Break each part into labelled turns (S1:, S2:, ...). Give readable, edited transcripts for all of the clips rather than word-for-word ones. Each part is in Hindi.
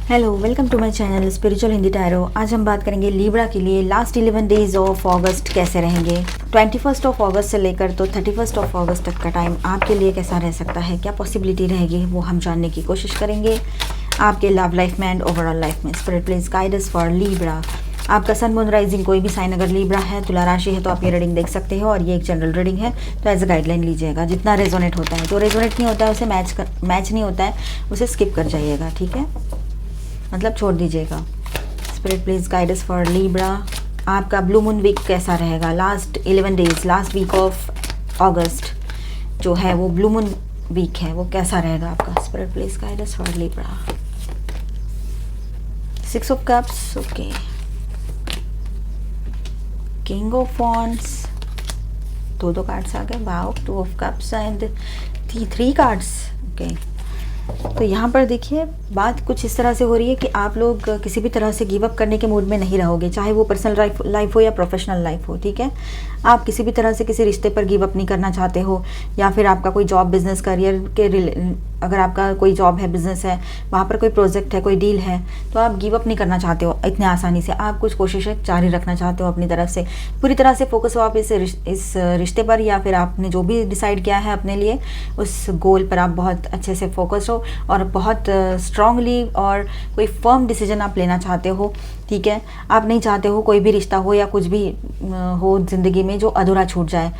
S1: Hello, welcome to my channel spiritual Hindi tarot. आज हम बात करेंगे लिब्रा के लिए लास्ट 11 डेज ऑफ अगस्त कैसे रहेंगे। 21 ऑफ अगस्त से लेकर तो 31 ऑफ अगस्त तक का टाइम आपके लिए कैसा रह सकता है, क्या पॉसिबिलिटी रहेगी, वो हम जानने की कोशिश करेंगे आपके लव लाइफ में एंड ओवरऑल लाइफ में। Spirit please guide us for Libra. आपका सन मून राइजिंग कोई भी साइन अगर लिब्रा है, तुला राशि है, तो आप ये रीडिंग देख सकते हो और ये एक जनरल रीडिंग है, तो एज अ गाइडलाइन लीजिएगा। जितना रेजोनेट होता है, जो रेजोनेट नहीं होता है उसे मैच नहीं होता है उसे स्किप कर जाइएगा, ठीक है, मतलब छोड़ दीजिएगा। Spirit please guide us for Libra. आपका ब्लू मून वीक कैसा रहेगा, last 11 days, last week of August जो है वो ब्लू मून वीक है, वो कैसा रहेगा आपका। Spirit please guide us for Libra. 6 of cups, okay, king of wands, दो कार्ड्स आ गए, wow, 2 of cups and 3 cards, okay. तो यहाँ पर देखिए बात कुछ इस तरह से हो रही है कि आप लोग किसी भी तरह से गिव अप करने के मूड में नहीं रहोगे, चाहे वो पर्सनल लाइफ हो या प्रोफेशनल लाइफ हो, ठीक है। आप किसी भी तरह से किसी रिश्ते पर गिव अप नहीं करना चाहते हो, या फिर आपका कोई जॉब बिजनेस करियर के अगर आपका कोई जॉब है, बिजनेस है, वहाँ पर कोई प्रोजेक्ट है, कोई डील है, तो आप गिव अप नहीं करना चाहते हो इतने आसानी से। आप कुछ कोशिशें जारी रखना चाहते हो अपनी तरफ से, पूरी तरह से फोकस हो आप इस रिश्ते पर, या फिर आपने जो भी डिसाइड किया है अपने लिए उस गोल पर आप बहुत अच्छे से फोकस हो और बहुत स्ट्रांगली और कोई फर्म डिसीजन आप लेना चाहते हो, ठीक है। आप नहीं चाहते हो कोई भी रिश्ता हो या कुछ भी हो ज़िंदगी में जो अधूरा छूट जाए,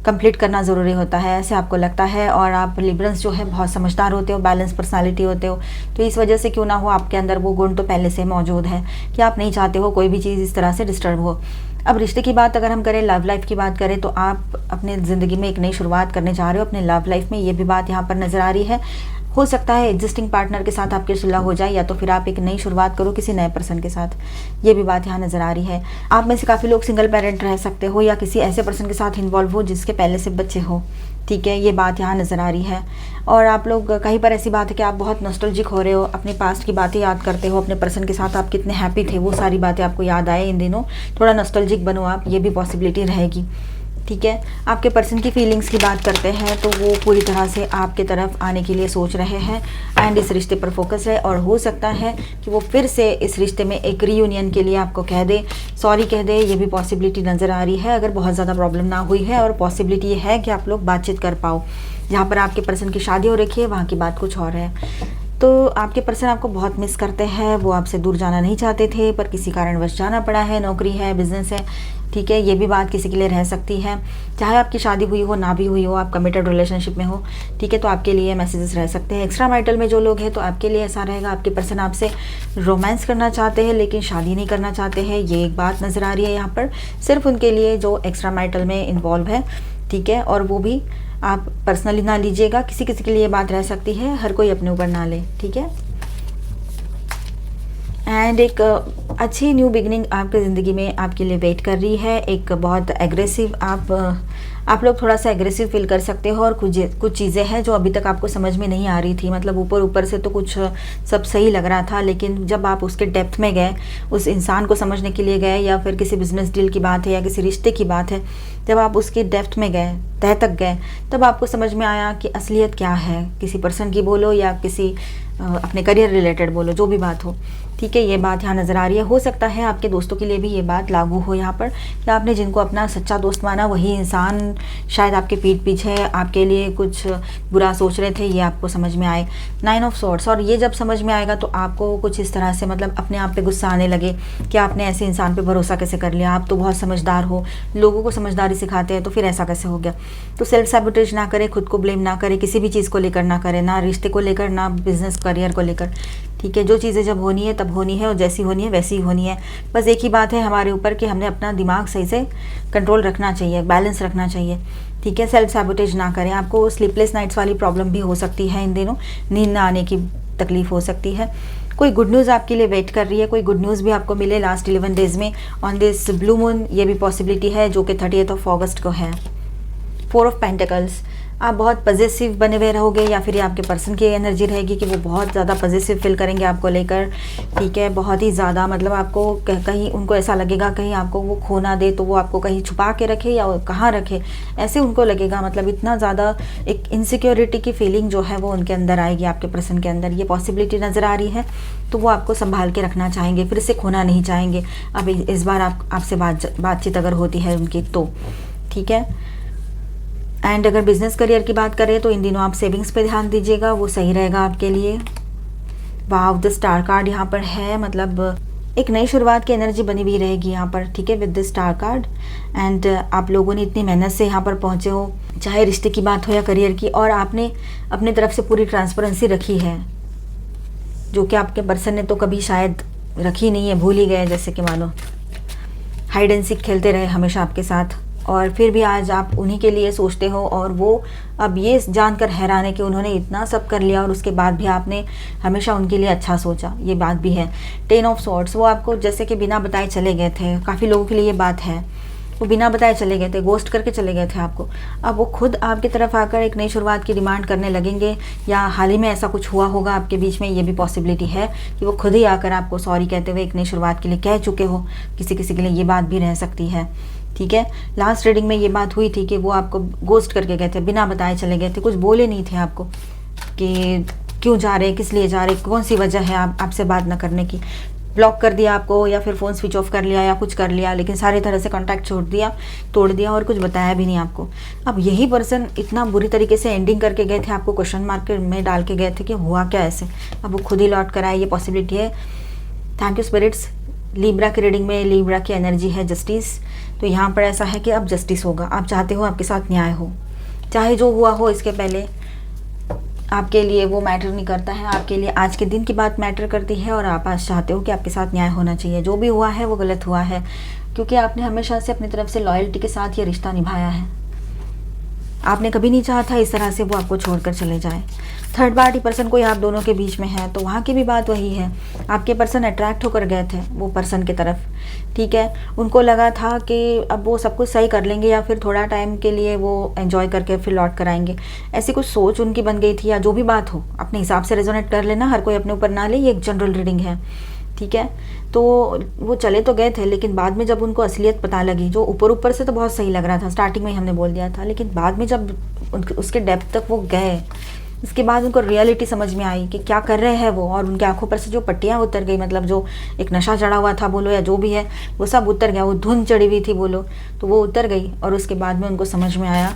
S1: कंप्लीट करना ज़रूरी होता है, ऐसे आपको लगता है। और आप लिबरल्स जो है बहुत समझदार होते हो, बैलेंस पर्सनालिटी होते हो, तो इस वजह से क्यों ना हो आपके अंदर वो गुण तो पहले से मौजूद है कि आप नहीं चाहते हो कोई भी चीज़ इस तरह से डिस्टर्ब हो। अब रिश्ते की बात अगर हम करें, लव लाइफ की बात करें, तो आप अपने ज़िंदगी में एक नई शुरुआत करने जा रहे हो अपने लव लाइफ में, ये भी बात यहाँ पर नज़र आ रही है। हो सकता है एग्जिस्टिंग पार्टनर के साथ आपकी सुलह हो जाए, या तो फिर आप एक नई शुरुआत करो किसी नए पर्सन के साथ, ये भी बात यहाँ नज़र आ रही है। आप में से काफ़ी लोग सिंगल पेरेंट रह सकते हो या किसी ऐसे पर्सन के साथ इन्वॉल्व हो जिसके पहले से बच्चे हो, ठीक है, ये बात यहाँ नज़र आ रही है। और आप लोग कहीं पर ऐसी बात है कि आप बहुत नॉस्टैल्जिक हो रहे हो, अपने पास्ट की बातें याद करते हो, अपने पर्सन के साथ आप कितने हैप्पी थे, वो सारी बातें आपको याद आए इन दिनों, थोड़ा नॉस्टैल्जिक बनो आप, ये भी पॉसिबिलिटी रहेगी, ठीक है। आपके पर्सन की फीलिंग्स की बात करते हैं तो वो पूरी तरह से आपके तरफ आने के लिए सोच रहे हैं एंड इस रिश्ते पर फोकस है, और हो सकता है कि वो फिर से इस रिश्ते में एक रीयूनियन के लिए आपको कह दे, सॉरी कह दे, ये भी पॉसिबिलिटी नज़र आ रही है अगर बहुत ज़्यादा प्रॉब्लम ना हुई है। और पॉसिबिलिटी ये है कि आप लोग बातचीत कर पाओ। जहाँ पर आपके पर्सन की शादी हो रखी है वहाँ की बात कुछ और है। तो आपके पर्सन आपको बहुत मिस करते हैं, वो आपसे दूर जाना नहीं चाहते थे पर किसी कारणवश जाना पड़ा है, नौकरी है, बिजनेस है, ठीक है, ये भी बात किसी के लिए रह सकती है। चाहे आपकी शादी हुई हो ना भी हुई हो, आप कमिटेड रिलेशनशिप में हो, ठीक है, तो आपके लिए मैसेजेस रह सकते हैं। एक्स्ट्रा मैरिटल में जो लोग हैं तो आपके लिए ऐसा रहेगा, आपके पर्सन आपसे रोमांस करना चाहते हैं लेकिन शादी नहीं करना चाहते हैं, ये एक बात नज़र आ रही है यहाँ पर, सिर्फ उनके लिए जो एक्स्ट्रा मैरिटल में इन्वॉल्व है, ठीक है। और वो भी आप पर्सनली ना लीजिएगा, किसी किसी के लिए बात रह सकती है, हर कोई अपने ऊपर ना ले, ठीक है। एंड एक अच्छी न्यू बिगनिंग आपकी ज़िंदगी में आपके लिए वेट कर रही है। एक बहुत एग्रेसिव आप लोग थोड़ा सा एग्रेसिव फील कर सकते हो, और कुछ चीज़ें हैं जो अभी तक आपको समझ में नहीं आ रही थी, मतलब ऊपर ऊपर से तो कुछ सब सही लग रहा था, लेकिन जब आप उसके डेप्थ में गए, उस इंसान को समझने के लिए गए, या फिर किसी बिजनेस डील की बात है या किसी रिश्ते की बात है, जब आप उसके डेप्थ में गए, तह तक गए, तब आपको समझ में आया कि असलियत क्या है, किसी पर्सन की बोलो या किसी अपने करियर रिलेटेड बोलो, जो भी बात हो, ठीक है, ये बात यहाँ नज़र आ रही है। हो सकता है आपके दोस्तों के लिए भी ये बात लागू हो यहाँ पर, कि आपने जिनको अपना सच्चा दोस्त माना वही इंसान शायद आपके पीठ पीछे आपके लिए कुछ बुरा सोच रहे थे, ये आपको समझ में आए। 9 ऑफ सॉर्ड्स, और ये जब समझ में आएगा तो आपको कुछ इस तरह से मतलब अपने आप पे गुस्सा आने लगे कि आपने ऐसे इंसान पे भरोसा कैसे कर लिया, आप तो बहुत समझदार हो, लोगों को समझदारी सिखाते हैं, तो फिर ऐसा कैसे हो गया। तो सेल्फ सैबोटेज ना करें, खुद को ब्लेम ना करें, किसी भी चीज़ को लेकर ना करें, ना रिश्ते को लेकर ना बिजनेस करियर को लेकर, ठीक है। जो चीज़ें जब होनी है तब होनी है, और जैसी होनी है वैसी ही होनी है। बस एक ही बात है हमारे ऊपर कि हमने अपना दिमाग सही से कंट्रोल रखना चाहिए, बैलेंस रखना चाहिए, ठीक है। सेल्फ सैबोटेज ना करें। आपको स्लीपलेस नाइट्स वाली प्रॉब्लम भी हो सकती है इन दिनों, नींद ना आने की तकलीफ हो सकती है। कोई गुड न्यूज़ आपके लिए वेट कर रही है, कोई गुड न्यूज़ भी आपको मिले लास्ट 11 डेज में ऑन दिस ब्लू मून, ये भी पॉसिबिलिटी है, जो कि 30 ऑफ अगस्त को है। 4 ऑफ पेंटिकल्स, आप बहुत पॉजिटिव बने हुए रहोगे, या फिर ये आपके पर्सन की एनर्जी रहेगी कि वो बहुत ज़्यादा पॉजिटिव फील करेंगे आपको लेकर, ठीक है, बहुत ही ज़्यादा, मतलब आपको कहीं उनको ऐसा लगेगा कहीं आपको वो खो ना दे, तो वो आपको कहीं छुपा के रखे या कहाँ रखे, ऐसे उनको लगेगा, मतलब इतना ज़्यादा एक इनसिक्योरिटी की फीलिंग जो है वो उनके अंदर आएगी, आपके पर्सन के अंदर ये पॉसिबिलिटी नज़र आ रही है। तो वो आपको संभाल के रखना चाहेंगे, फिर से खोना नहीं चाहेंगे। अब इस बार आपसे बातचीत अगर होती है उनकी तो, ठीक है। एंड अगर बिजनेस करियर की बात करें तो इन दिनों आप सेविंग्स पे ध्यान दीजिएगा, वो सही रहेगा आपके लिए। वाव, द स्टार कार्ड यहाँ पर है, मतलब एक नई शुरुआत की एनर्जी बनी हुई रहेगी यहाँ पर, ठीक है, with the star card. And आप लोगों ने इतनी मेहनत से यहाँ पर पहुँचे हो, चाहे रिश्ते की बात हो या करियर की, और आपने अपनी तरफ से पूरी ट्रांसपेरेंसी रखी है, जो कि आपके पर्सन ने तो कभी शायद रखी नहीं है, भूल ही गए, जैसे कि मानो हाइड एंड सीक खेलते रहे हमेशा आपके साथ, और फिर भी आज आप उन्हीं के लिए सोचते हो, और वो अब ये जानकर हैरान है कि उन्होंने इतना सब कर लिया और उसके बाद भी आपने हमेशा उनके लिए अच्छा सोचा, ये बात भी है। 10 ऑफ स्वॉर्ड्स, वो आपको जैसे कि बिना बताए चले गए थे, काफ़ी लोगों के लिए ये बात है, वो बिना बताए चले गए थे, गोस्ट करके चले गए थे आपको। अब वो खुद आपकी तरफ आकर एक नई शुरुआत की डिमांड करने लगेंगे, या हाल ही में ऐसा कुछ हुआ होगा आपके बीच में, ये भी पॉसिबिलिटी है कि वो खुद ही आकर आपको सॉरी कहते हुए एक नई शुरुआत के लिए कह चुके हो, किसी किसी के लिए ये बात भी रह सकती है, ठीक है। लास्ट रीडिंग में ये बात हुई थी कि वो आपको गोस्ट करके गए थे, बिना बताए चले गए थे, कुछ बोले नहीं थे आपको कि क्यों जा रहे, किस लिए जा रहे, कौन सी वजह है आपसे बात ना करने की। ब्लॉक कर दिया आपको, या फिर फ़ोन स्विच ऑफ कर लिया, या कुछ कर लिया, लेकिन सारी तरह से कांटेक्ट तोड़ दिया और कुछ बताया भी नहीं आपको। अब यही पर्सन इतना बुरी तरीके से एंडिंग करके गए थे, आपको क्वेश्चन मार्क में डाल के गए थे कि हुआ क्या ऐसे, अब वो खुद ही लौट कर आए, ये पॉसिबिलिटी है। Thank you spirits. लीब्रा की रीडिंग में लीब्रा की एनर्जी है जस्टिस, तो यहाँ पर ऐसा है कि अब जस्टिस होगा, आप चाहते हो आपके साथ न्याय हो, चाहे जो हुआ हो इसके पहले आपके लिए वो मैटर नहीं करता है, आपके लिए आज के दिन की बात मैटर करती है, और आप आज चाहते हो कि आपके साथ न्याय होना चाहिए। जो भी हुआ है वो गलत हुआ है, क्योंकि आपने हमेशा से अपनी तरफ से लॉयल्टी के साथ ये रिश्ता निभाया है, आपने कभी नहीं चाहा था इस तरह से वो आपको छोड़कर चले जाए। थर्ड पार्टी पर्सन कोई आप दोनों के बीच में है, तो वहाँ की भी बात वही है, आपके पर्सन अट्रैक्ट होकर गए थे वो पर्सन की तरफ, ठीक है। उनको लगा था कि अब वो सब कुछ सही कर लेंगे, या फिर थोड़ा टाइम के लिए वो एंजॉय करके फिर लौट कर आएंगे, ऐसी कुछ सोच उनकी बन गई थी, या जो भी बात हो अपने हिसाब से रेजोनेट कर लेना, हर कोई अपने ऊपर ना ले, ये एक जनरल रीडिंग है, ठीक है। तो वो चले तो गए थे, लेकिन बाद में जब उनको असलियत पता लगी, जो ऊपर ऊपर से तो बहुत सही लग रहा था, स्टार्टिंग में ही हमने बोल दिया था, लेकिन बाद में जब उसके डेप्थ तक वो गए, इसके बाद उनको रियलिटी समझ में आई कि क्या कर रहे हैं वो, और उनकी आंखों पर से जो पट्टियाँ उतर गई, मतलब जो एक नशा चढ़ा हुआ था बोलो, या जो भी है वो सब उतर गया, वो धुंध चढ़ी हुई थी बोलो, तो वो उतर गई, और उसके बाद में उनको समझ में आया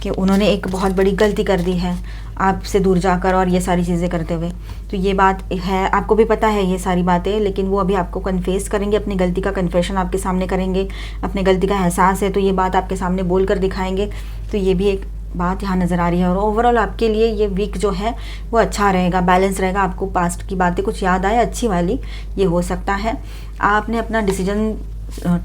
S1: कि उन्होंने एक बहुत बड़ी गलती कर दी है आपसे दूर जाकर और ये सारी चीज़ें करते हुए। तो ये बात है, आपको भी पता है ये सारी बातें, लेकिन वो अभी आपको कन्फेस करेंगे, अपनी गलती का कन्फेशन आपके सामने करेंगे, अपनी गलती का एहसास है तो ये बात आपके सामने बोल कर दिखाएंगे। तो ये भी एक बात यहाँ नज़र आ रही है, और ओवरऑल आपके लिए ये वीक जो है वो अच्छा रहेगा, बैलेंस रहेगा, आपको पास्ट की बातें कुछ याद आए अच्छी वाली, ये हो सकता है। आपने अपना डिसीजन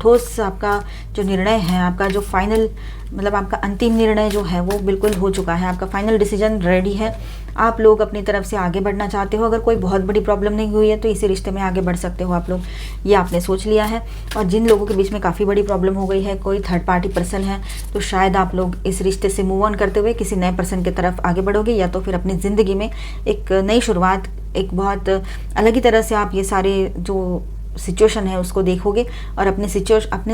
S1: ठोस, आपका जो निर्णय है, आपका जो फाइनल मतलब आपका अंतिम निर्णय जो है वो बिल्कुल हो चुका है, आपका फाइनल डिसीजन रेडी है, आप लोग अपनी तरफ से आगे बढ़ना चाहते हो। अगर कोई बहुत बड़ी प्रॉब्लम नहीं हुई है तो इसी रिश्ते में आगे बढ़ सकते हो आप लोग, ये आपने सोच लिया है। और जिन लोगों के बीच में काफ़ी बड़ी प्रॉब्लम हो गई है, कोई थर्ड पार्टी पर्सन है, तो शायद आप लोग इस रिश्ते से मूव ऑन करते हुए किसी नए पर्सन की तरफ आगे बढ़ोगे, या तो फिर अपनी ज़िंदगी में एक नई शुरुआत, एक बहुत अलग ही तरह से आप ये सारे जो सिचुएशन है उसको देखोगे और अपने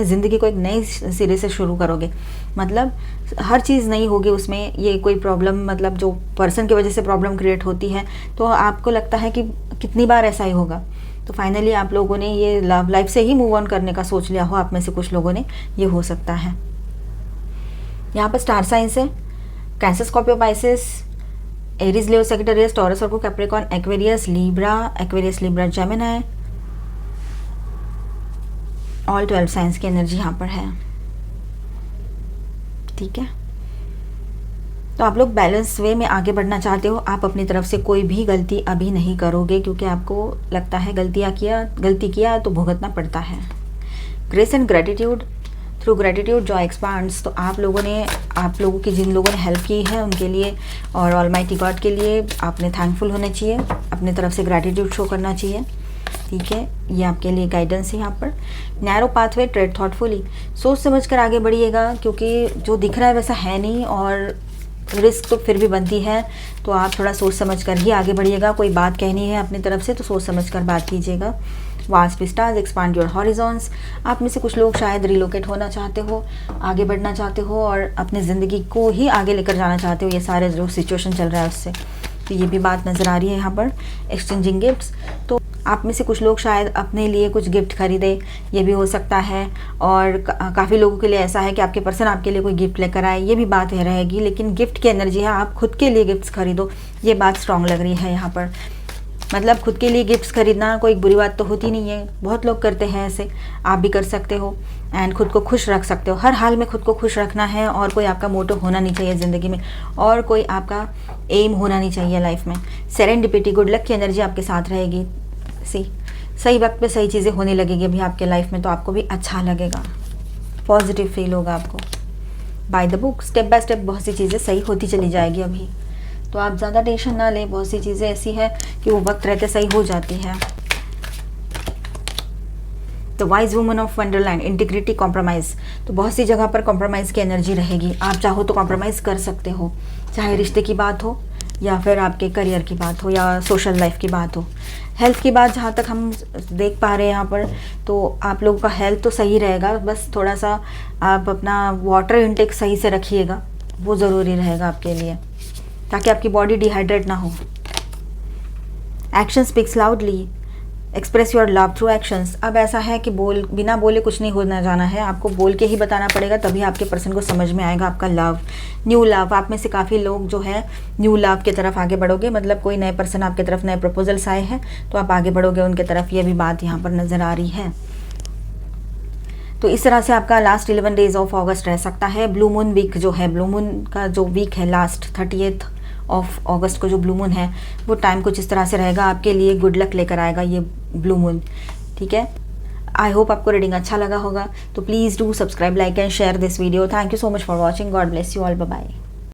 S1: ज़िंदगी को एक नए सिरे से शुरू करोगे। मतलब हर चीज़ नहीं होगी उसमें, ये कोई प्रॉब्लम मतलब जो पर्सन की वजह से प्रॉब्लम क्रिएट होती है तो आपको लगता है कि कितनी बार ऐसा ही होगा, तो फाइनली आप लोगों ने ये लव लाइफ से ही मूव ऑन करने का सोच लिया हो, आप में से कुछ लोगों ने, ये हो सकता है। यहाँ पर स्टार साइंस है Cancer, Scorpio, Pisces, Aries, Leo, Sagittarius, Taurus, Virgo, Capricorn, Aquarius, Libra, Gemini, all 12 signs की एनर्जी यहाँ पर है, ठीक है। तो आप लोग बैलेंस वे में आगे बढ़ना चाहते हो, आप अपनी तरफ से कोई भी गलती अभी नहीं करोगे, क्योंकि आपको लगता है गलती किया तो भुगतना पड़ता है। Grace and gratitude, through gratitude Joy expands, तो आप लोगों की जिन लोगों ने हेल्प की है उनके लिए और ऑलमाइटी गॉड के लिए आपने थैंकफुल होने चाहिए, अपनी तरफ से ग्रेटिट्यूड शो करना चाहिए, ठीक है। ये आपके लिए गाइडेंस है यहाँ पर। नैरो पाथवे, ट्रेड थॉटफुली, सोच समझ कर आगे बढ़िएगा, क्योंकि जो दिख रहा है वैसा है नहीं, और रिस्क तो फिर भी बनती है, तो आप थोड़ा सोच समझ कर ही आगे बढ़िएगा। कोई बात कहनी है अपनी तरफ से तो सोच समझ कर बात कीजिएगा। Vast stars expand your horizons. आप में से कुछ लोग शायद रिलोकेट होना चाहते हो, आगे बढ़ना चाहते हो और अपनी ज़िंदगी को ही आगे लेकर जाना चाहते हो, ये सारे जो सिचुएशन चल रहा है उससे, तो ये भी बात नज़र आ रही है यहाँ पर। एक्सचेंजिंग गिफ्ट्स, तो आप में से कुछ लोग शायद अपने लिए कुछ गिफ्ट खरीदे, ये भी हो सकता है। और काफ़ी लोगों के लिए ऐसा है कि आपके पर्सन आपके लिए कोई गिफ्ट लेकर आए, ये भी बात है रहेगी। लेकिन गिफ्ट की एनर्जी है, आप खुद के लिए गिफ्ट्स खरीदो, ये बात स्ट्रांग लग रही है यहाँ पर। मतलब खुद के लिए गिफ्ट्स खरीदना कोई बुरी बात तो होती नहीं है, बहुत लोग करते हैं ऐसे, आप भी कर सकते हो एंड खुद को खुश रख सकते हो। हर हाल में खुद को खुश रखना है और कोई आपका मोटो होना नहीं चाहिए ज़िंदगी में, और कोई आपका एम होना नहीं चाहिए लाइफ में। सेरेंडिपिटी, गुड लक की एनर्जी आपके साथ रहेगी। सही वक्त पे सही चीज़ें होने लगेगी अभी आपके लाइफ में, तो आपको भी अच्छा लगेगा, पॉजिटिव फील होगा आपको। By the book, step by step बहुत सी चीज़ें सही होती चली जाएगी अभी, तो आप ज़्यादा टेंशन ना लें। बहुत सी चीज़ें ऐसी है कि वो वक्त रहते सही हो जाती है। The wise woman of Wonderland, integrity, compromise, तो बहुत सी जगह पर कॉम्प्रोमाइज़ की एनर्जी रहेगी। आप चाहो तो कॉम्प्रोमाइज़ कर सकते हो, चाहे रिश्ते की बात हो या फिर आपके करियर की बात हो या सोशल लाइफ की बात हो। हेल्थ की बात जहाँ तक हम देख पा रहे हैं यहाँ पर, तो आप लोगों का हेल्थ तो सही रहेगा, बस थोड़ा सा आप अपना वाटर इनटेक सही से रखिएगा, वो ज़रूरी रहेगा आपके लिए, ताकि आपकी बॉडी डिहाइड्रेट ना हो। Action speaks loudly, express your love through actions. अब ऐसा है कि बिना बोले कुछ नहीं होना जाना है, आपको बोल के ही बताना पड़ेगा, तभी आपके पर्सन को समझ में आएगा आपका लव। न्यू लव, आप में से काफ़ी लोग जो है न्यू लव की तरफ आगे बढ़ोगे, मतलब कोई नए पर्सन आपकी तरफ, नए प्रपोजल्स आए हैं तो आप आगे बढ़ोगे उनके तरफ, ये भी बात यहाँ पर नज़र आ रही है। तो इस तरह से आपका लास्ट 11 डेज ऑफ अगस्त रह सकता है। ब्लू मून वीक जो है, ब्लू मून का जो वीक है लास्ट 30th ऑफ अगस्त को जो ब्लू मून है, वो टाइम कुछ इस तरह से रहेगा आपके लिए, गुड लक लेकर आएगा ये ब्लू मून। ठीक है, आई होप आपको रीडिंग अच्छा लगा होगा, तो please do subscribe, like and share this video. Thank you so much for watching, God bless you all, bye bye.